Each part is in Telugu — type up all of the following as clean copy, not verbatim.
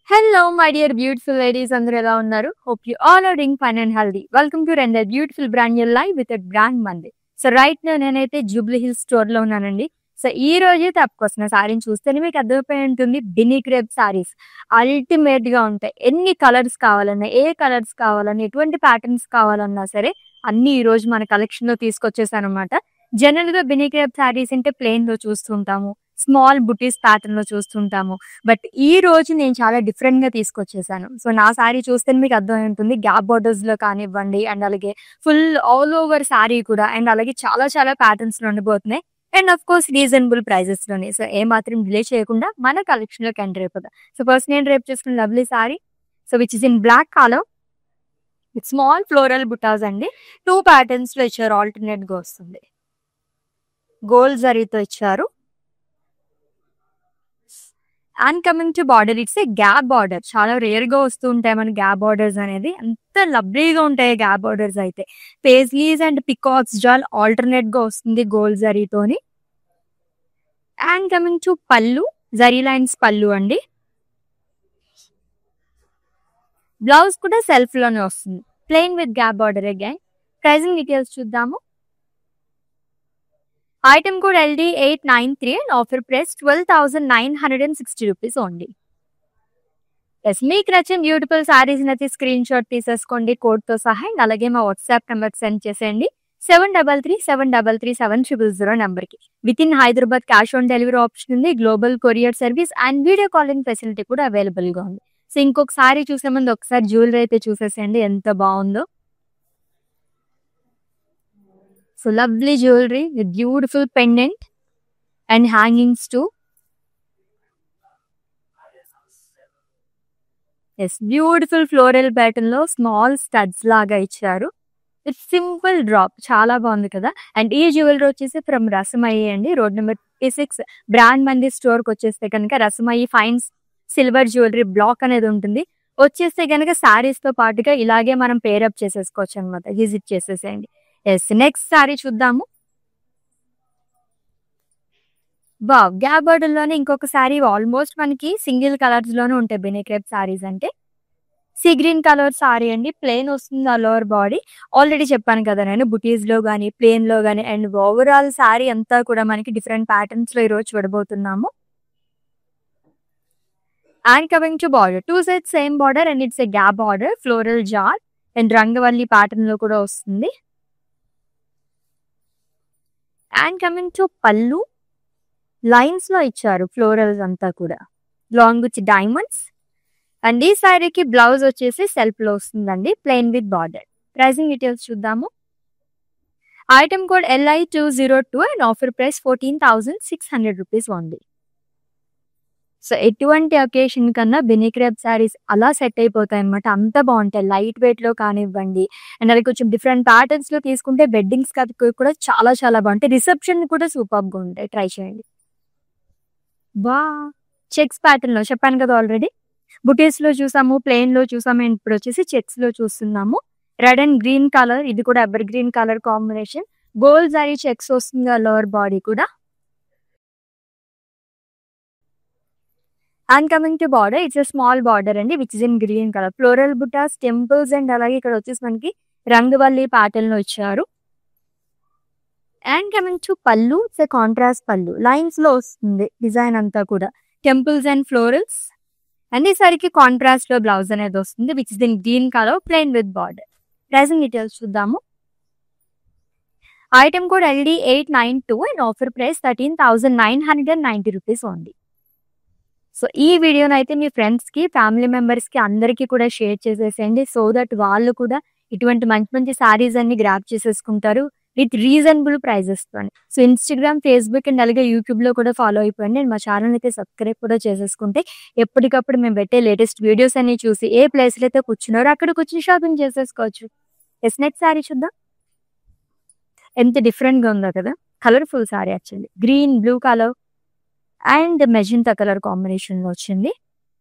Hello, my dear beautiful ladies అందరూ ఎలా ఉన్నారు? Hope you all are doing fine and healthy. Welcome to Render Beautiful Brand New Live with a Brand Monday. So right now నేనైతే జూబ్లీ హిల్స్ స్టోర్ లో ఉన్నానండి. సో ఈ రోజే తప్పుకొస్తున్న సారీని చూస్తేనే మీకు అర్థమైపోయి ఉంటుంది. బినీ క్రేప్ సారీస్ అల్టిమేట్ గా ఉంటాయి. ఎన్ని కలర్స్ కావాలన్నా, ఏ కలర్స్ కావాలన్నా, ఎటువంటి ప్యాటర్న్స్ కావాలన్నా సరే అన్ని ఈ రోజు మన కలెక్షన్ లో తీసుకొచ్చేసాను అనమాట. జనరల్ గా బినీ క్రేప్ సారీస్ అంటే ప్లెయిన్ లో చూస్తుంటాము, స్మాల్ బుటీస్ ప్యాటర్న్ లో చూస్తుంటాము. బట్ ఈ రోజు నేను చాలా డిఫరెంట్ గా తీసుకొచ్చేసాను. సో నా సారీ చూస్తే మీకు అర్థమై ఉంటుంది. గ్యాప్ బార్డర్స్ లో కానివ్వండి, అండ్ అలాగే ఫుల్ ఆల్ ఓవర్ సారీ కూడా, అండ్ అలాగే చాలా చాలా ప్యాటర్న్స్ లో ఉండబోతున్నాయి. And of course reasonable prices లోనే. సో ఏ మాత్రం డిలే చేయకుండా మన కలెక్షన్ లోకి ఎంటర్ అయిపోతాం. సో ఫస్ట్ నేను రేపు చేసుకున్న lovely sari, so which is in black colour with small floral బుటాస్ అండి. 2 ప్యాటర్న్స్ లో ఇచ్చారు, ఆల్టర్నేట్ గా వస్తుంది. గోల్డ్ జరీతో ఇచ్చారు. And coming to border, it's A gap border. చాలా రేర్ గా వస్తూ ఉంటాయి మన గ్యాప్ బార్డర్స్ అనేది. అంత లవ్లీగా ఉంటాయి గ్యాప్ బార్డర్స్ అయితే. పేజ్లీస్ అండ్ పికాక్స్ జాల్ ఆల్టర్నేట్ గా వస్తుంది గోల్డ్ జరీతోని. And coming to pallu, zari lines పళ్ళు అండి. బ్లౌజ్ కూడా సెల్ఫ్ లోనే వస్తుంది, plain with gap border again. Pricing details చూద్దాము. Item code LD893 and offer price 12,960 rupees only. Yes, మీకు నచ్చిన బ్యూటిఫుల్ సారీస్ అయితే స్క్రీన్ షాట్ తీసేసుకోండి కోడ్ తో సహా. అండ్ అలాగే మా వాట్సాప్ నెంబర్ సెండ్ చేసేయండి 7337337000 నెంబర్ కి. Within Hyderabad cash on delivery option ఉంది, global courier service and video calling facility కూడా అవైలబుల్ గా ఉంది. సో ఇంకొక సారీ చూసే ముందు ఒకసారి జ్యువెలరీ అయితే చూసేసేయండి ఎంత బాగుందో. So lovely jewelry with beautiful pendant and hangings too. Yes, beautiful floral pattern లో స్మాల్ స్టడ్స్ లాగా ఇచ్చారు. ఇట్స్ సింపుల్ డ్రాప్, చాలా బాగుంది కదా. అండ్ ఈ జ్యువెలరీ వచ్చేసి ఫ్రమ్ రసమయ్యి అండి, రోడ్ నెంబర్ 56 బ్రాండ్ మంది స్టోర్ కి వచ్చేస్తే కనుక రసమయ్యి ఫైన్ సిల్వర్ జ్యువెలరీ బ్లాక్ అనేది ఉంటుంది. వచ్చేస్తే కనుక సారీస్ తో పాటుగా ఇలాగే మనం పేరప్ చేసేసుకోవచ్చు అనమాట. విజిట్ చేసేసేయండి. ఎస్, నెక్స్ట్ సారీ చూద్దాము. వావ్, గ్యాప్ బార్డర్ లోనే ఇంకొక సారీ. ఆల్మోస్ట్ మనకి సింగిల్ కలర్స్ లోనే ఉంటాయి బినీ క్రేప్ సారీస్ అంటే. సీ గ్రీన్ కలర్ సారీ అండి, ప్లెయిన్ వస్తుంది ఆ లోవర్ బాడీ. ఆల్రెడీ చెప్పాను కదా నేను, బుటీస్ లో గానీ, ప్లెయిన్ లో గానీ, అండ్ ఓవరాల్ సారీ అంతా కూడా మనకి డిఫరెంట్ ప్యాటర్న్స్ లో ఈ రోజు చూడబోతున్నాము. And coming to border, 2 sides same border and it's a gap border, floral జార్ అండ్ రంగవల్లి ప్యాటర్న్ లో కూడా వస్తుంది. అండ్ కమింగ్ టు పళ్ళు, లైన్స్ లో ఇచ్చారు ఫ్లోరల్స్ అంతా కూడా, లాంగ్ విత్ డైమండ్స్. అండ్ ఈ సారీకి బ్లౌజ్ వచ్చేసి సెల్ఫ్ లో వస్తుందండి, plain with border. Pricing details చూద్దాము. Item code LI202 and offer price 14,600 rupees only. So ఎటువంటి అకేషన్ కన్నా బినీ క్రేప్ సారీస్ అలా సెట్ అయిపోతాయి అనమాట. అంత బాగుంటాయి, లైట్ వెయిట్ లో కానివ్వండి, అండ్ అది కొంచెం డిఫరెంట్ ప్యాటర్న్స్ లో తీసుకుంటే వెడ్డింగ్స్ కూడా చాలా చాలా బాగుంటాయి. రిసెప్షన్ కూడా సూపర్ గా ఉంటాయి, ట్రై చేయండి. బా, చెక్స్ ప్యాటర్న్ లో చెప్పాను కదా ఆల్రెడీ. బుటీస్ లో చూసాము, ప్లెయిన్ లో చూసాము, అండ్ ఇప్పుడు వచ్చేసి చెక్స్ లో చూస్తున్నాము. రెడ్ అండ్ గ్రీన్ కలర్, ఇది కూడా ever green colour combination. Gold zari checks వస్తుంది ఆ లోవర్ బాడీ కూడా. And coming to border, it's a small border అండి which is in green colour. Floral butas, temples and అలాగే ఇక్కడ వచ్చేసి మనకి రంగవల్లి ప్యాటర్న్ లో ఇచ్చారు. అండ్ కమింగ్ టు పళ్ళు, it's a contrast pallu, lines లో వస్తుంది డిజైన్ అంతా కూడా, టెంపుల్స్ అండ్ ఫ్లోరల్స్. అండ్ ఈసారికి కాంట్రాస్ట్ లో బ్లౌజ్ అనేది వస్తుంది which is in green colour, plain with border. Pricing details చూద్దాము. Item code LD892 and offer price 13,990 rupees only. So ఈ వీడియోని అయితే మీ ఫ్రెండ్స్ కి, ఫ్యామిలీ మెంబర్స్ కి అందరికీ కూడా షేర్ చేసేసేయండి. సో దట్ వాళ్ళు కూడా ఇటువంటి మంచి మంచి సారీస్ అన్ని గ్రాప్ చేసేసుకుంటారు విత్ రీజనబుల్ ప్రైజెస్ తోని. సో ఇన్స్టాగ్రామ్, ఫేస్బుక్ అండ్ అలాగే యూట్యూబ్ లో కూడా ఫాలో అయిపోయింది. అండ్ మా ఛానల్ అయితే సబ్స్క్రైబ్ కూడా చేసేసుకుంటే ఎప్పటికప్పుడు మేము పెట్టే లేటెస్ట్ వీడియోస్ అన్ని చూసి ఏ ప్లేస్ లో అయితే కూర్చున్నారో అక్కడ కూర్చుని షాపింగ్ చేసేసుకోవచ్చు. ఎస్, నెక్స్ట్ సారీ చూద్దాం. ఎంత డిఫరెంట్ గా ఉందో కదా, colourful sorry actually. Green, blue colour and magenta colour combination లో వచ్చింది.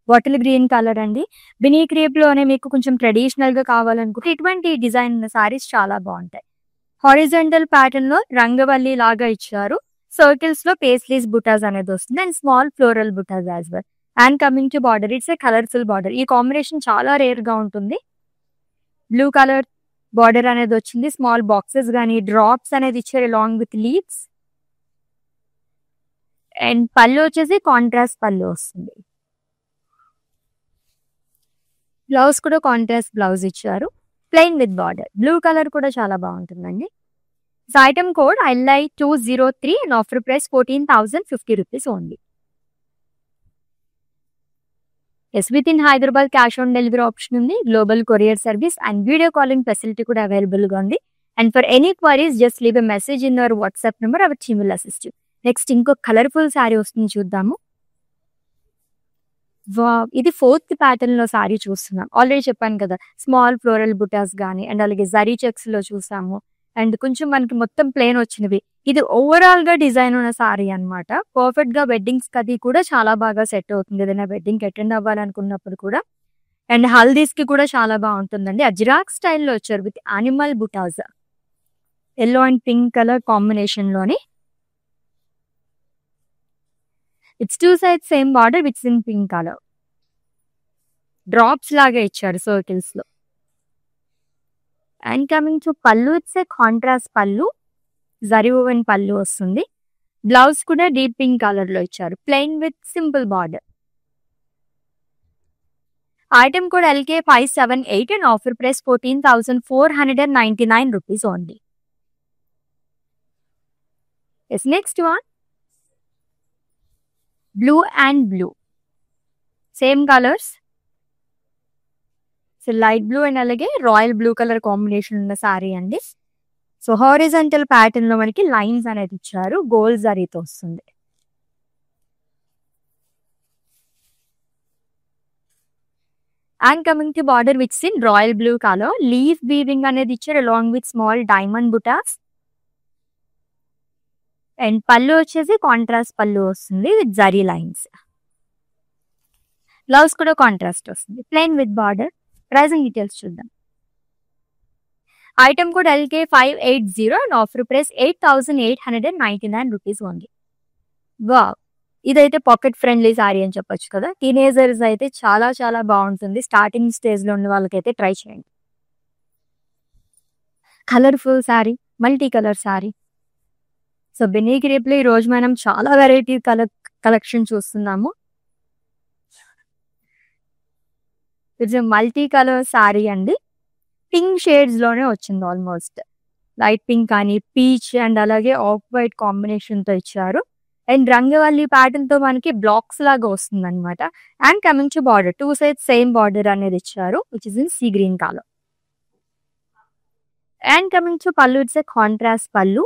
బాటిల్ గ్రీన్ కలర్ అండి. బినీ క్రేప్ లోనే మీకు కొంచెం ట్రెడిషనల్ గా కావాలనుకుంటే ఇటువంటి డిజైన్ ఉన్న సారీస్ చాలా బాగుంటాయి. హారిజాంటల్ ప్యాటర్న్ లో రంగవల్లి లాగా ఇచ్చారు. సర్కిల్స్ లో పేస్లీస్ బుటాస్ అనేది వస్తుంది అండ్ స్మాల్ ఫ్లోరల్ బుటాస్ as well. And coming to border, it's a colourful border. ఈ కాంబినేషన్ చాలా రేర్ గా ఉంటుంది. బ్లూ కలర్ బార్డర్ అనేది వచ్చింది. స్మాల్ బాక్సెస్ కానీ డ్రాప్స్ అనేది ఇచ్చారు అలాంగ్ విత్ లీవ్స్. అండ్ పళ్ళు వచ్చేసి కాంట్రాస్ట్ పళ్ళు వస్తుంది. బ్లౌజ్ కూడా కాంట్రాస్ట్ బ్లౌజ్ ఇచ్చారు, plain with border. Blue colour కూడా చాలా బాగుంటుందండి. So item code LI203 and offer price 14,050 rupees only. Yes, within Hyderabad cash on delivery option ఉంది, global courier service and video calling facility కూడా అవైలబుల్గా ఉంది. And for any queries just leave a message in your WhatsApp number, our team will assist you. Next ఇంకో కలర్ఫుల్ శారీ వస్తుంది, చూద్దాము. ఇది 4th ప్యాటర్న్ లో సారీ చూస్తున్నాం. ఆల్రెడీ చెప్పాను కదా, స్మాల్ ఫ్లోరల్ బుటాస్ కానీ అండ్ అలాగే జరీ చెక్స్ లో చూసాము. అండ్ కొంచెం మనకి మొత్తం ప్లేన్ వచ్చినవి. ఇది ఓవరాల్ గా డిజైన్ ఉన్న సారీ అనమాట. పర్ఫెక్ట్ గా వెడ్డింగ్స్ కది కూడా చాలా బాగా సెట్ అవుతుంది, ఏదైనా వెడ్డింగ్ అటెండ్ అవ్వాలనుకున్నప్పుడు కూడా. అండ్ హల్దీస్ కి కూడా చాలా బాగుంటుందండి. అజ్రాక్ స్టైల్లో వచ్చారు with animal butas, yellow and pink colour combination లోని. It's 2 sides same border with in pink colour. Drops లాగా ఇచ్చారు సర్కిల్స్ లో. అండ్ కమింగ్ టు పళ్ళు, it's a contrast pallu, zari woven పళ్ళు వస్తుంది. బ్లౌజ్ కూడా డీప్ పింక్ కలర్ లో ఇచ్చారు, plain with simple border. Item code LK578 and offer price 14,499 rupees only. Yes, next one blue and blue, same colours. So light blue and అలాగే రాయల్ బ్లూ కలర్ కాంబినేషన్ ఉన్న సారీ అండి. సో హారిజాంటల్ ప్యాటర్న్ లో మనకి లైన్స్ అనేది ఇచ్చారు, గోల్డ్ జరీతో వస్తుంది. And coming to border which in royal blue colour, leaf weaving అనేది ఇచ్చారు అలాంగ్ విత్ స్మాల్ డైమండ్ బుటాస్. అండ్ పళ్ళు వచ్చేసి కాంట్రాస్ట్ పళ్ళు వస్తుంది విత్ జరీ లైన్స్. బ్లౌజ్ కూడా కాంట్రాస్ట్ వస్తుంది, plain with border. Pricing details చూద్దాం. Item code LK580 and offer price 8,899 rupees only. Wow, ఇదైతే పాకెట్ ఫ్రెండ్లీ సారీ అని చెప్పొచ్చు కదా. టీనేజర్స్ అయితే చాలా చాలా బాగుంటుంది. స్టార్టింగ్ స్టేజ్ లో ఉన్న వాళ్ళకైతే ట్రై చేయండి. Colourful sorry, multi colour sari. So Benny crepe లో ఈ రోజు మనం చాలా వెరైటీ కలెక్షన్ చూస్తున్నాము. ఇట్స్ మల్టీ కలర్ సారీ అండి. పింక్ షేడ్స్ లోనే వచ్చింది, ఆల్మోస్ట్ లైట్ పింక్ కానీ పీచ్ అండ్ అలాగే ఆఫ్ వైట్ కాంబినేషన్ తో ఇచ్చారు. అండ్ రంగవల్లి ప్యాటర్న్ తో మనకి బ్లాక్స్ లాగా వస్తుంది అనమాట. And coming to border, 2 sides same border అనేది ఇచ్చారు which is in sea green colour. And coming to పళ్ళు, it's a contrast pallu.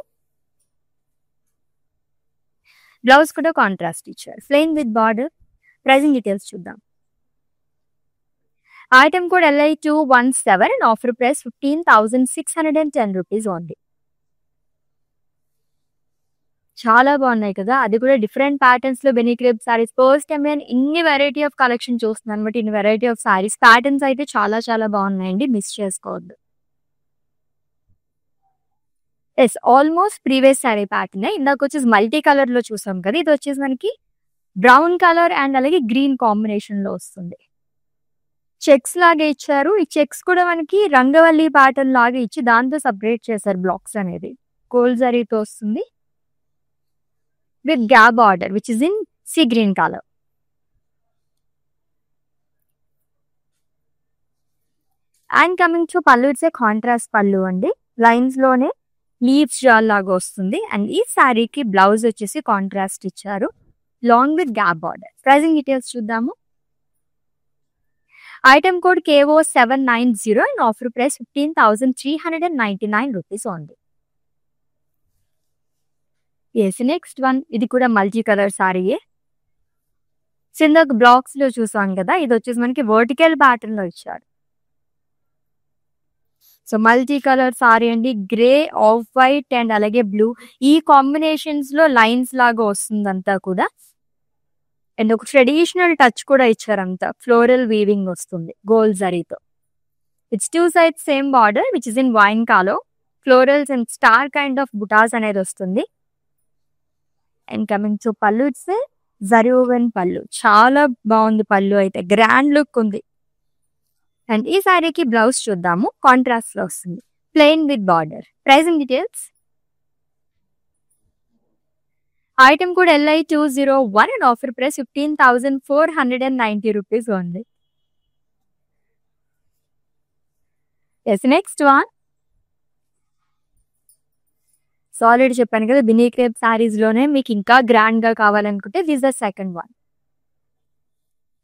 Blouse కూడా కాంట్రాస్ట్ ఇచ్చారు, plain with border. Pricing details చూద్దాం. Item code LI217 and offer price 15,610 rupees only. చాలా బాగున్నాయి కదా, అది కూడా డిఫరెంట్ ప్యాటర్న్స్ లో Binny crepe saris. First time నేను ఇన్ని వెరైటీ ఆఫ్ కలెక్షన్ చూస్తున్నాను అనమాట. ఇన్ని వెరైటీ ఆఫ్ సారీస్, ప్యాటర్న్స్ అయితే చాలా చాలా బాగున్నాయండి, మిస్ చేసుకోవద్దు. Yes, almost previous sari pattern. ఇందాక వచ్చేసి మల్టీ కలర్ లో చూసాం కదా, ఇది వచ్చేసి మనకి బ్రౌన్ కలర్ అండ్ అలాగే గ్రీన్ కాంబినేషన్ లో వస్తుంది. చెక్స్ లాగా ఇచ్చారు. ఈ చెక్స్ కూడా మనకి రంగవల్లి ప్యాటర్న్ లాగా ఇచ్చి దాంతో సపరేట్ చేశారు బ్లాక్స్ అనేది. గోల్డ్ జరీతో వస్తుంది with gap border which is in sea green colour. And coming to పళ్ళు, ఇట్స్ ఏ కాంట్రాస్ట్ పళ్ళు అండి. లైన్స్ లోనే లీవ్స్ జాల్ లాగా వస్తుంది. అండ్ ఈ శారీకి బ్లౌజ్ వచ్చేసి కాంట్రాస్ట్ ఇచ్చారు long with gap border. Pricing details చూద్దాము. Item code KO790 and offer price 15,399 rupees only. Yes, next one, ఇది కూడా మల్టీ కలర్ సారీయే. ఇందాక బ్లాక్స్ లో చూసాం కదా, ఇది వచ్చేసి మనకి వర్టికల్ ప్యాటర్న్ లో ఇచ్చారు. సో మల్టీ కలర్ సారీ అండి. గ్రే, ఆఫ్ వైట్ అండ్ అలాగే బ్లూ, ఈ కాంబినేషన్స్ లో లైన్స్ లాగా వస్తుంది అంతా కూడా. అండ్ ఒక ట్రెడిషనల్ టచ్ కూడా ఇచ్చారంతా, ఫ్లోరల్ వీవింగ్ వస్తుంది గోల్డ్ జరీతో. It's 2 sides same border which is in wine colour. Florals and star kind of butas అనేది వస్తుంది. అండ్ కమింగ్ టు పళ్ళు, ఇట్స్ జరీ ఓవెన్ పళ్ళు చాలా బాగుంది. పళ్ళు అయితే గ్రాండ్ లుక్ ఉంది. అండ్ ఈ సారీకి బ్లౌజ్ చూద్దాము. కాంట్రాస్ట్ లో వస్తుంది, plain with border. Pricing details. Item కూడా LI201 and offer price 15,490 rupees ఉంది. Yes, next one. So already చెప్పాను కదా, బినీ క్రేప్ సారీస్ లోనే మీకు ఇంకా గ్రాండ్ గా కావాలనుకుంటే this the second one.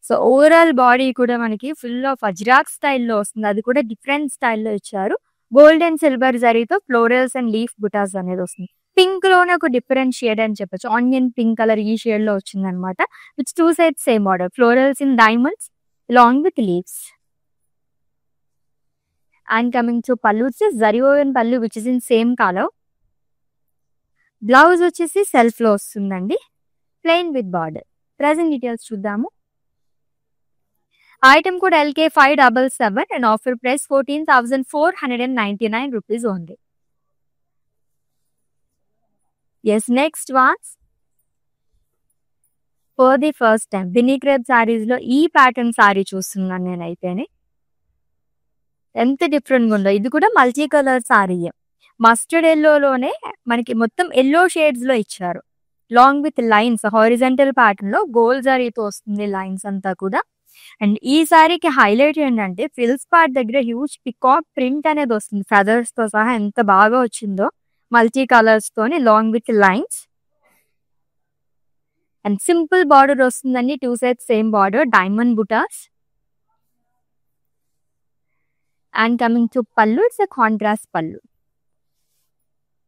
So overall body కూడా మనకి ఫుల్ ఆఫ్ అజ్రాక్ స్టైల్లో వస్తుంది. అది కూడా డిఫరెంట్ స్టైల్లో ఇచ్చారు. గోల్డ్ అండ్ సిల్వర్ జరీతో ఫ్లోరల్స్ అండ్ లీఫ్ బుటాస్ అనేది వస్తుంది. పింక్ లోనే ఒక డిఫరెంట్ షేడ్ అని చెప్పొచ్చు. ఆనియన్ పింక్ కలర్ ఈ షేడ్ లో వచ్చింది అనమాట. Which 2 sides same border. Florals in diamonds along with leaves. And coming to pallu, it's zari woven pallu which is in same color. Blouse వచ్చేసి సెల్ఫ్ లో వస్తుందండి, plain with border. Pricing details చూద్దాము. ఐటమ్ కూడా LK577 and offer price 14,499 rupees ఉంది. Yes, next ones. For the first time Binny crepe saris లో ఈ ప్యాటర్న్ సారీ చూస్తున్నాను నేనైతేనే. ఎంత డిఫరెంట్ గా ఉందో. ఇది కూడా మల్టీ కలర్ సారీ. మస్టర్డ్ ఎల్లోలోనే మనకి మొత్తం ఎల్లో షేడ్స్ లో ఇచ్చారు. Long with lines horizontal pattern లో గోల్డ్ జరీతో వస్తుంది లైన్స్ అంతా కూడా. అండ్ ఈ సారీకి హైలైట్ ఏంటంటే ఫ్రిల్స్ పార్ట్ దగ్గర హ్యూజ్ పికాక్ ప్రింట్ అనేది వస్తుంది ఫెదర్స్ తో సహా. ఎంత బాగా వచ్చిందో మల్టీ కలర్స్ తోని long with lines. And simple border వస్తుందండి, 2 sides సేమ్ బార్డర్, డైమండ్ బుటాస్. అండ్ కమింగ్ టు పళ్ళు, ఇట్స్ ఎ కాంట్రాస్ట్ పళ్ళు.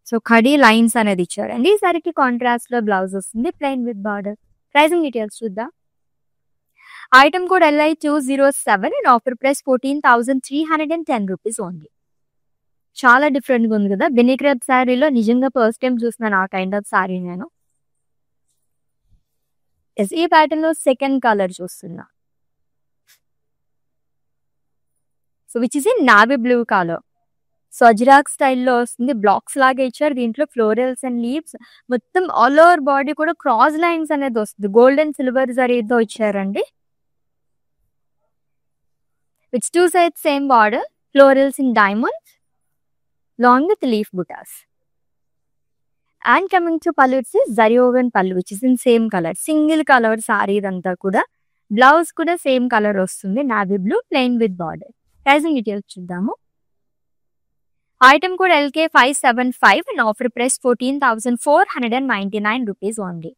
సో ఖడీ లైన్స్ అనేది ఇచ్చారు. అండ్ ఈ సారీకి కాంట్రాస్ట్ లో బ్లౌజ్ వస్తుంది, plain with border. Pricing details చూద్దాం. ఐటమ్ కూడా LI207 and offer price 14,310 rupees only. చాలా డిఫరెంట్ గా ఉంది కదా. బినీ క్రేప్ శారీలో నిజంగా ఫస్ట్ టైం చూస్తున్నాను ఆ కైండ్ ఆఫ్ శారీ నేను. ఎస్, ఈ ప్యాటర్న్ లో సెకండ్ కలర్ చూస్తున్నా. So which is in navy blue colour. So Ajrak స్టైల్లో వస్తుంది, బ్లాక్స్ లాగా ఇచ్చారు. దీంట్లో ఫ్లోరల్స్ అండ్ లీవ్స్ మొత్తం ఆల్ ఓవర్ బాడీ కూడా క్రాస్ లైన్స్ అనేది వస్తుంది. గోల్డ్ అండ్ సిల్వర్ జరీతో ఇచ్చారండి. Which 2 sides same border, florals in diamonds long with leaf butas. And coming to పళ్ళు, it's zari woven pallu which is in same colour. Single colour sari ఇదంతా కూడా. బ్లౌజ్ కూడా సేమ్ కలర్ వస్తుంది, navy blue, plain with border. Pricing details చూద్దాము. ఐటమ్ కూడా LK575 and offer price 14,499 rupees only.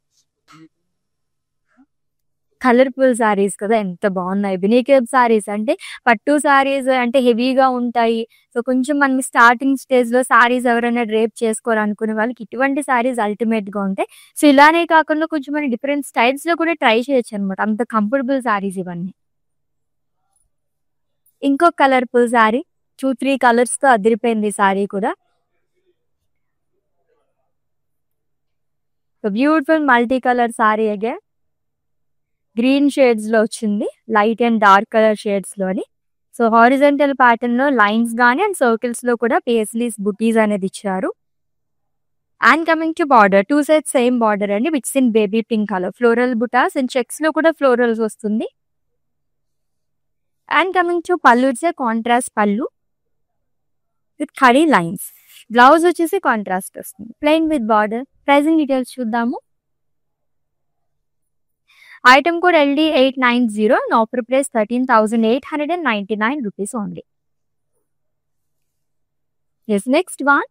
Colourful saris కదా, ఎంత బాగున్నాయి. బినీ క్రేప్ సారీస్ అంటే పట్టు సారీస్ అంటే హెవీగా ఉంటాయి. సో కొంచెం మనం స్టార్టింగ్ స్టేజ్ లో సారీస్ ఎవరైనా డ్రేప్ చేసుకోవాలనుకునే వాళ్ళకి ఇటువంటి సారీస్ అల్టిమేట్ గా ఉంటాయి. సో ఇలానే కాకుండా కొంచెం మన డిఫరెంట్ స్టైల్స్ లో కూడా ట్రై చేయొచ్చు అనమాట. అంత కంఫర్టబుల్ సారీస్ ఇవన్నీ. ఇంకో కలర్ఫుల్ సారీ, 2-3 కలర్స్ తో అదిరిపోయింది సారీ కూడా. Beautiful multi colour sari again. Green shades లో వచ్చింది, light and dark colour shades లోని. సో హారిజంటల్ ప్యాటర్న్ లో లైన్స్ గానీ అండ్ సర్కిల్స్ లో కూడా పేస్లీస్ బుటీస్ అనేది ఇచ్చారు. And coming to border, 2 sides same border అండి which in baby pink colour. Floral buttas and checks లో కూడా ఫ్లోరల్స్ వస్తుంది. అండ్ కమింగ్ టు పళ్ళు, it's a contrast pallu with ఖడీ లైన్స్. బ్లౌజ్ వచ్చేసి కాంట్రాస్ట్ వస్తుంది, plain with border. Pricing details చూద్దాము. ఐటమ్ కూడా LD890 and offer price 13,899 rupees only. Yes, next one.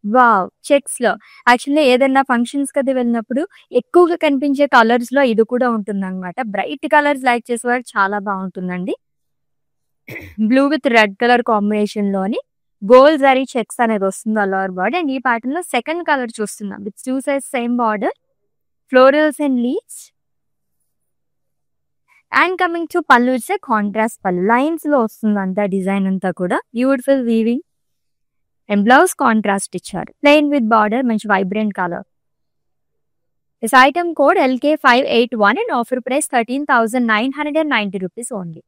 Wow, checks లో. యాక్చువల్లీ ఏదైనా ఫంక్షన్స్ కదా వెళ్ళినప్పుడు ఎక్కువగా కనిపించే కలర్స్ లో ఇది కూడా ఉంటుంది అనమాట. బ్రైట్ కలర్స్ లైక్ చేసేవారు చాలా బాగుంటుందండి. Blue with red colour combination లోని గోల్డ్ జరీ చెక్స్ అనేది వస్తుంది ఆల్ ఓవర్ బాడీ. అండ్ ఈ ప్యాటర్న్ లో సెకండ్ కలర్ చూస్తున్నాం with 2 sides same border, florals and leaves. And coming to పళ్ళు, it's a contrast pallu. Lines లో వస్తుంది అంతా డిజైన్ అంతా కూడా. Beautiful weaving and blouse contrast ఇచ్చారు, ప్లెయిన్ విత్ బార్డర్, మంచి vibrant colour. This item code LK581 and offer price 13,990 rupees only.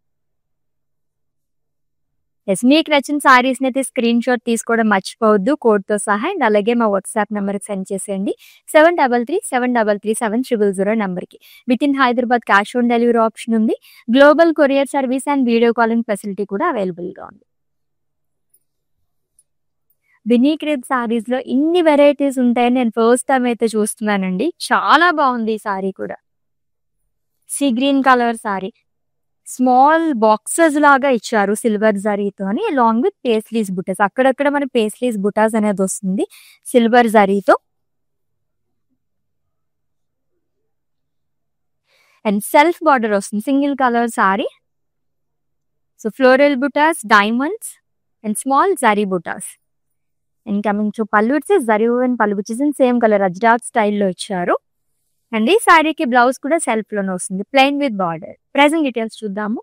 Yes, మీకు నచ్చిన సారీస్ని అయితే స్క్రీన్ షాట్ తీసుకోవడం మర్చిపోవద్దు కోడ్తో సహా. అండ్ అలాగే మా వాట్సాప్ నెంబర్కి సెండ్ చేసేయండి 7337337000 నెంబర్కి. Within Hyderabad cash on delivery option ఉంది. Global courier service and video calling facility కూడా అవైలబుల్గా ఉంది. బినీ క్రేప్ సారీస్ లో ఇన్ని వెరైటీస్ ఉంటాయని నేను ఫస్ట్ టైం అయితే చూస్తున్నానండి. చాలా బాగుంది ఈ సారీ కూడా. See green colour sorry, small boxes లాగా ఇచ్చారు సిల్వర్ జరీతో అని, అలాంగ్ విత్ పేస్లీస్ బుటాస్. అక్కడక్కడ మన పేస్లీస్ బుటాస్ అనేది వస్తుంది సిల్వర్ జరీతో. అండ్ సెల్ఫ్ బార్డర్ వస్తుంది, single colour sari. So floral butas, diamonds and small zari butas. And coming to పళ్ళు, it's zari and pallu which is in same colour Ajrak స్టైల్లో ఇచ్చారు. అండ్ ఈ శారీకి బ్లౌజ్ కూడా సెల్ఫ్ లోనే వస్తుంది, plain with border. Pricing details చూద్దాము.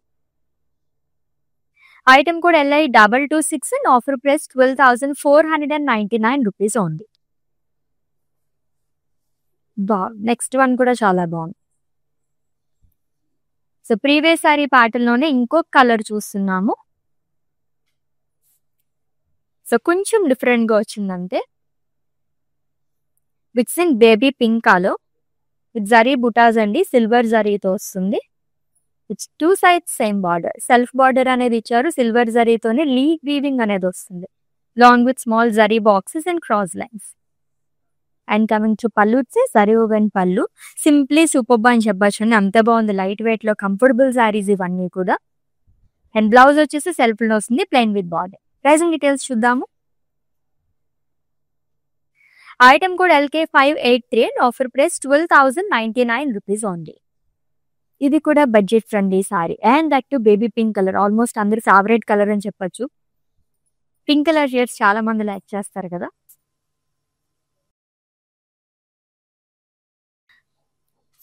Item code LI226 and offer price 12,499 rupees ఉంది. నెక్స్ట్ వన్ కూడా చాలా బాగుంది. సో ప్రీవియస్ శారీ ప్యాటర్న్ లోనే ఇంకొక కలర్ చూస్తున్నాము. సో కొంచెం డిఫరెంట్ గా వచ్చిందంటే, it's in baby pink colour with zari butas అండి, సిల్వర్ జరీతో వస్తుంది. It's two sides same border, self border అనేది ఇచ్చారు. సిల్వర్ జరీతోనే లీఫ్ వీవింగ్ అనేది వస్తుంది, long with small zari boxes and cross lines. And coming to పళ్ళు, it's zari woven pallu. Simply super అని చెప్పచ్చు అండి, అంత బాగుంది. లైట్ వెయిట్ లో కంఫర్టబుల్ శారీస్ ఇవన్నీ కూడా. అండ్ బ్లౌజ్ వచ్చేసి సెల్ఫ్ లో వస్తుంది, plain with border. Pricing details చూద్దాము. Item code LK583 and offer price 12,099 rupees only. ఇది కూడా budget friendly sorry and that to baby pink colour, almost అందరి ఫేవరెట్ కలర్ అని చెప్పొచ్చు. పింక్ కలర్ షేడ్స్ చాలా మంది లైక్ చేస్తారు కదా.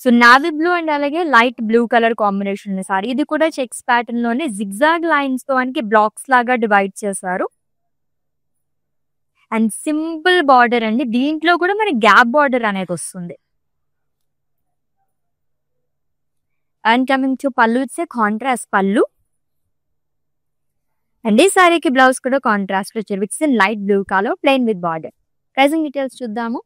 సో నావీ బ్లూ అండ్ అలాగే light blue colour combination sorry. ఇది కూడా చెక్స్ ప్యాటర్న్ లోనే జిగ్జాగ్ లైన్స్ తో మనకి బ్లాక్స్ లాగా డివైడ్ చేశారు. అండ్ సింపుల్ బార్డర్ అండి, దీంట్లో కూడా మనకి గ్యాప్ బార్డర్ అనేది వస్తుంది. అండ్ కమింగ్ టు పళ్ళు, ఇట్స్ కాంట్రాస్ట్ పళ్ళు. అండ్ ఈ సారీకి బ్లౌజ్ కూడా కాంట్రాస్ట్ వచ్చారు, it's in light blue colour, plain with border. Pricing details చూద్దాము.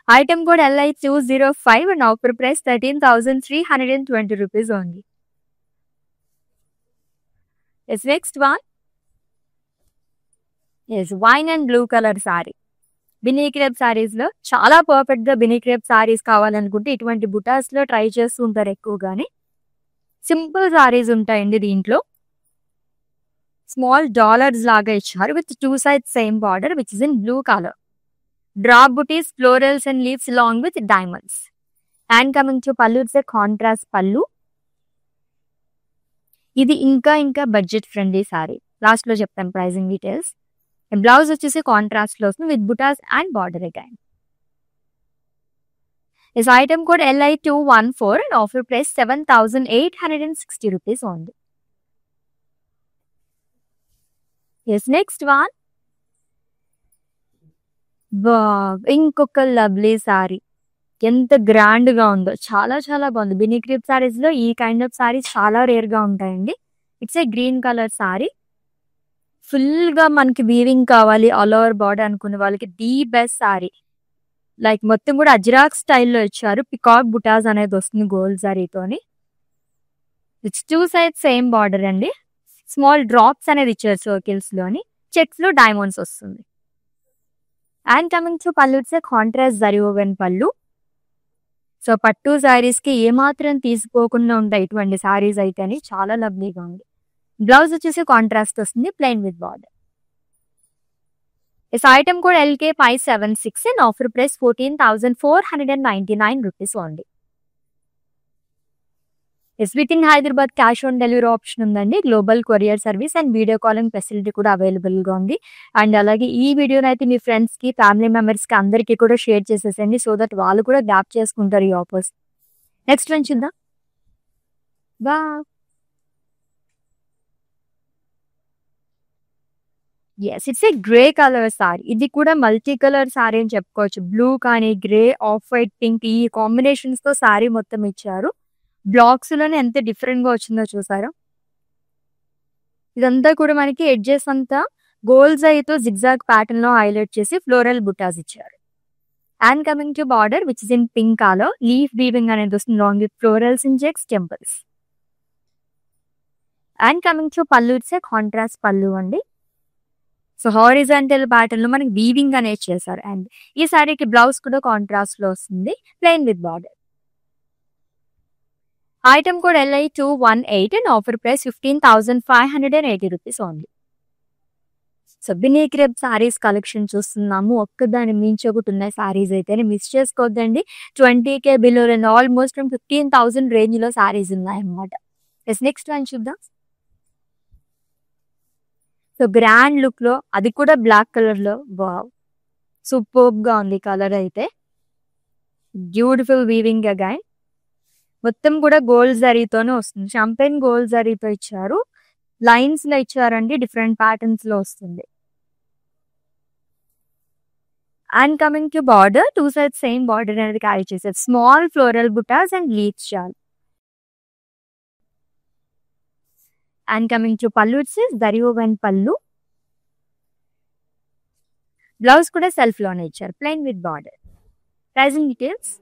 Item code LI205 and offer price 13,320 rupees only. Yes, next one yes wine and blue colour sari. Binny crepe saris లో చాలా పర్ఫెక్ట్ గా బినీ క్రేప్ సారీస్ కావాలనుకుంటే ఇటువంటి బుటాస్ లో ట్రై చేస్తూ ఉంటారు ఎక్కువగానే. సింపుల్ సారీస్ ఉంటాయండి దీంట్లో. స్మాల్ డాలర్స్ లాగా ఇచ్చారు with two sides same border which is in blue colour. Drop butis, florals and leaves along with diamonds. And coming to pallu, it's a contrast pallu. ఇది ఇంకా బడ్జెట్ ఫ్రెండ్లీ సారీ. లాస్ట్ లో చెప్తాను ప్రైసింగ్ డీటెయిల్స్. బ్లౌజ్ వచ్చేసి కాంట్రాస్ట్ లో వస్తుంది విత్ బుటాస్ and border again. Is item code LI214 and offer price 7,860 rupees only. Yes, next one ఇంకొక లవ్లీ సారీ. ఎంత గ్రాండ్ గా ఉందో, చాలా చాలా బాగుంది. బినీ క్రేప్ సారీస్ లో ఈ కైండ్ ఆఫ్ సారీస్ చాలా రేర్ గా ఉంటాయండి. It's a green colour sorry. Full గా మనకి వీవింగ్ కావాలి ఆల్ ఓవర్ బార్డర్ అనుకునే వాళ్ళకి ది బెస్ట్ సారీ. లైక్ మొత్తం కూడా అజ్రాక్ స్టైల్లో ఇచ్చారు, పికాక్ బుటాస్ అనేది వస్తుంది గోల్డ్ సారీతోని. It's two sides same border అండి. స్మాల్ డ్రాప్స్ అనేది ఇచ్చారు సర్కిల్స్ లోని, చెక్స్ లో డైమండ్స్ వస్తుంది. అండ్ కమింగ్ టు పళ్ళు, it's contrast zari woven pallu. So పట్టు సారీస్ కి ఏమాత్రం తీసుకోకుండా ఉంటాయి ఇటువంటి సారీస్ అయితే అని, చాలా లవ్లీగా ఉంది. బ్లౌజ్ వచ్చేసి కాంట్రాస్ట్ వస్తుంది, plain with border. Is item code LK576 and offer price 14,499 rupees only. Is within Hyderabad cash on delivery option ఉందండి. Global courier service and video calling facility కూడా అవైలబుల్ గా ఉంది. అండ్ అలాగే ఈ వీడియోని అయితే మీ ఫ్రెండ్స్ కి, ఫ్యామిలీ మెంబర్స్ కి అందరికీ కూడా షేర్ చేసేసండి, సో దట్ వాళ్ళు కూడా గ్యాప్ చేసుకుంటారు ఈ ఆఫర్స్. నెక్స్ట్ వన్ చూద్దాం. బా yes, it's a grey colour sari. ఇది కూడా మల్టీ కలర్ సారీ అని చెప్పుకోవచ్చు. బ్లూ కానీ గ్రే, ఆఫ్ వైట్, పింక్ ఈ కాంబినేషన్స్ తో సారీ మొత్తం ఇచ్చారు. బ్లాక్స్ లోనే ఎంత డిఫరెంట్ గా వచ్చిందో చూసారా. ఇదంతా కూడా మనకి ఎడ్జెస్ అంతా గోల్డ్ జరీతో జిగ్జాగ్ ప్యాటర్న్ లో హైలైట్ చేసి ఫ్లోరల్ బుటాస్ ఇచ్చారు. And coming to border which is in pink colour, leaf weaving అనేది వస్తుంది long with florals in checks temples. And coming to పళ్ళు, ఇట్స్ కాంట్రాస్ట్ పళ్ళు అండి. సో హారిజాంటల్ ప్యాటర్న్ లో మనకి వీవింగ్ అనేది చేశారు. అండ్ ఈ సారీకి బ్లౌజ్ కూడా కాంట్రాస్ట్ లో వస్తుంది, plain with border. Item code LI218 and offer price 15,580 rupees only. So Binny crepe saris collection చూస్తున్నాము. ఒక్కదాని మించి ఒకటి ఉన్నాయి సారీస్ అయితే మిస్ చేసుకోవద్దండి. 20K below and almost 15,000 range లో సారీస్ ఉన్నాయన్నమాట. నెక్స్ట్ వన్ చూద్దాం. సో గ్రాండ్ లుక్ లో, అది కూడా బ్లాక్ కలర్ లో, వావ్ సూపర్బ్ గా ఉంది కలర్ అయితే. బ్యూటిఫుల్ వీవింగ్ అగైన్, మొత్తం కూడా గోల్డ్ జరీతోనే వస్తుంది. షాంపెయిన్ గోల్డ్ జరీతో ఇచ్చారు, లైన్స్ లో ఇచ్చారండి, డిఫరెంట్ ప్యాటర్న్స్ లో వస్తుంది. And coming to border, two side same border అనేది క్యారీ చేశారు. Small floral buttas and leaves షాల్. అండ్ కమింగ్ టు పళ్ళు, ఇట్స్ జరీ ఓవెన్ పళ్ళు. బ్లౌజ్ కూడా సెల్ఫ్ లోనే ఇచ్చారు, plain with border. Pricing details.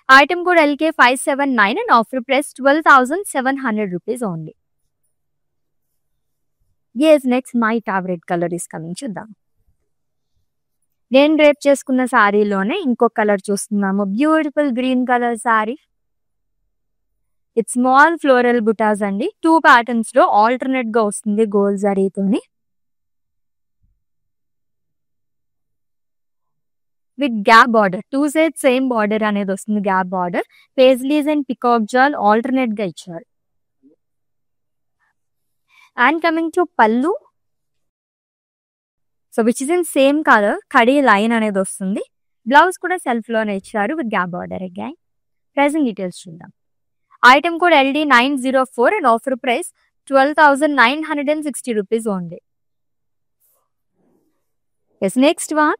Item code LK579 and offer price 12,700 rupees only. Yes, next my favourite colour is coming. చూద్దాం. నేను రేప్ చేసుకున్న శారీలోనే ఇంకొక కలర్ చూస్తున్నాము. Beautiful green colour sari. It's small floral బుటాస్ అండి, 2 ప్యాటర్న్స్ లో ఆల్టర్నేట్ గా వస్తుంది గోల్డ్ జరీతోని. With gap border, 2 side same border అనేది వస్తుంది, gap border. Paisleys and peacock జాల్ ఆల్టర్నేట్ గా ఇచ్చారు. And coming to pallu, so which is in same colour, కడీ లైన్ అనేది వస్తుంది. బ్లౌజ్ కూడా సెల్ఫ్ లోనే ఇచ్చారు with gap border again. Pricing details చూద్దాం. Item code LD904 and offer price 12,960 rupees only. Yes, next one.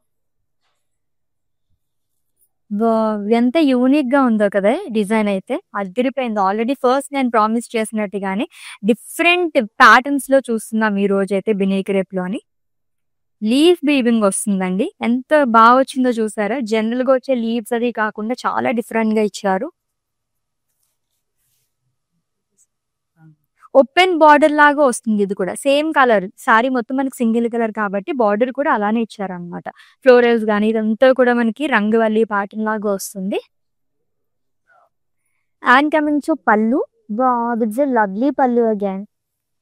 ఎంత యూనిక్ గా ఉందో కదా డిజైన్ అయితే, అదిరిపోయింది. ఆల్రెడీ ఫస్ట్ నేను ప్రామిస్ చేసినట్టుగానే డిఫరెంట్ ప్యాటర్న్స్ లో చూస్తున్నాం ఈ రోజు అయితే. బినీ క్రేప్ లోని లీఫ్ వీవింగ్ వస్తుందండి, ఎంత బాగా వచ్చిందో చూసారా. జనరల్ గా వచ్చే లీవ్స్ అది కాకుండా చాలా డిఫరెంట్ గా ఇచ్చారు. ఓపెన్ బార్డర్ లాగా వస్తుంది, ఇది కూడా సేమ్ కలర్. సారీ మొత్తం మనకి సింగిల్ కలర్ కాబట్టి బార్డర్ కూడా అలానే ఇచ్చారు అనమాట. ఫ్లోరల్స్ కానీ ఇదంతా కూడా మనకి రంగువల్లి ప్యాటర్న్ లాగా వస్తుంది. అండ్ కమింగ్ టు పళ్ళు, లవ్లీ పళ్ళు అగైన్.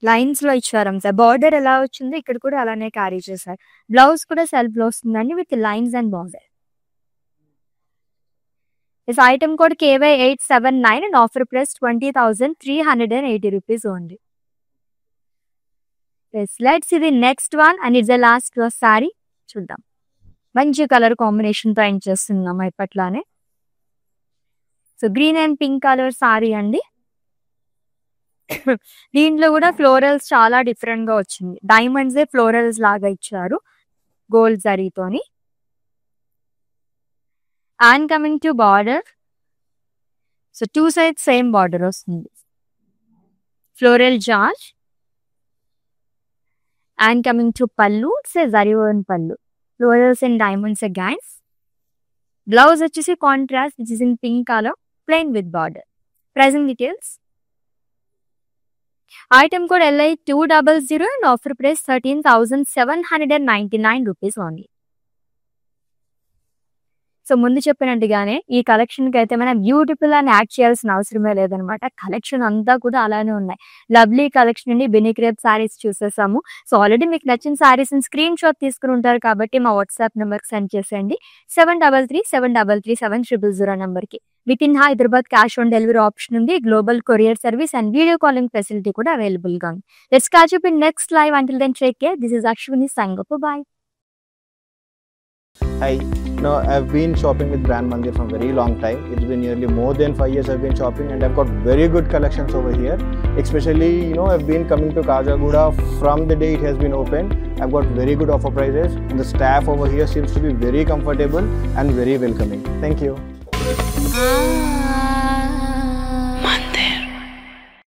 లైన్స్ లో ఇచ్చారు సార్. బార్డర్ ఎలా వచ్చిందో ఇక్కడ కూడా అలానే క్యారీ చేశారు. బ్లౌజ్ కూడా సెల్ఫ్ లో వస్తుందండి with lines and border. This item code KY879 and offer price 20,380 rupees only. Yes, let's see the next one and it's the last saree. చూద్దాం. మంచి కలర్ కాంబినేషన్ తో ఎండ్ చేస్తున్నాం ఇప్పట్లానే. So green and pink colour sari అండి. దీంట్లో కూడా ఫ్లోరల్స్ చాలా డిఫరెంట్ గా వచ్చింది. డైమండ్స్ ఫ్లోరల్స్ లాగా ఇచ్చారు గోల్డ్ జరీతోని. And coming to border, so 2 sides same border వస్తుంది. ఫ్లోరల్ జార్జ్. And coming to pallu, zari woven pallu. Florals and diamonds గైన్స్. బ్లౌజ్ వచ్చేసి contrast which is in pink colour, plain with border. Pricing details. Item code LI200 and offer price 13,799 rupees only. So ముందు చెప్పినట్టుగానే ఈ కలెక్షన్ కి అయితే మనం బ్యూటిఫుల్ అని యాడ్ చేయాల్సిన అవసరమే లేదనమాట. కలెక్షన్ అంతా కూడా అలానే ఉన్నాయి. లవ్లీ కలెక్షన్ నుండి బినీ క్రేప్ సారీస్ చూసేసాము. సో ఆల్రెడీ మీకు నచ్చిన సారీస్ స్క్రీన్ షాట్ తీసుకుని ఉంటారు కాబట్టి మా వాట్సాప్ నెంబర్కి సెండ్ చేసేయండి. 7337337000 నెంబర్కి. Within Hyderabad cash on delivery option ఉంది. Global courier service and video calling facility కూడా అవైలబుల్ గా ఉంది. Let's catch up in next live. Until then take care. This is Ashwini signing off. Bye. Hi, no, I've been shopping with Brand Mandir from a very long time. It's been nearly more than 5 years I've been shopping and I've got very good collections over here. Especially, I've been coming to Kajagoda from the day it has been open. I've got very good offer prices and the staff over here seems to be very comfortable and very welcoming. Thank you.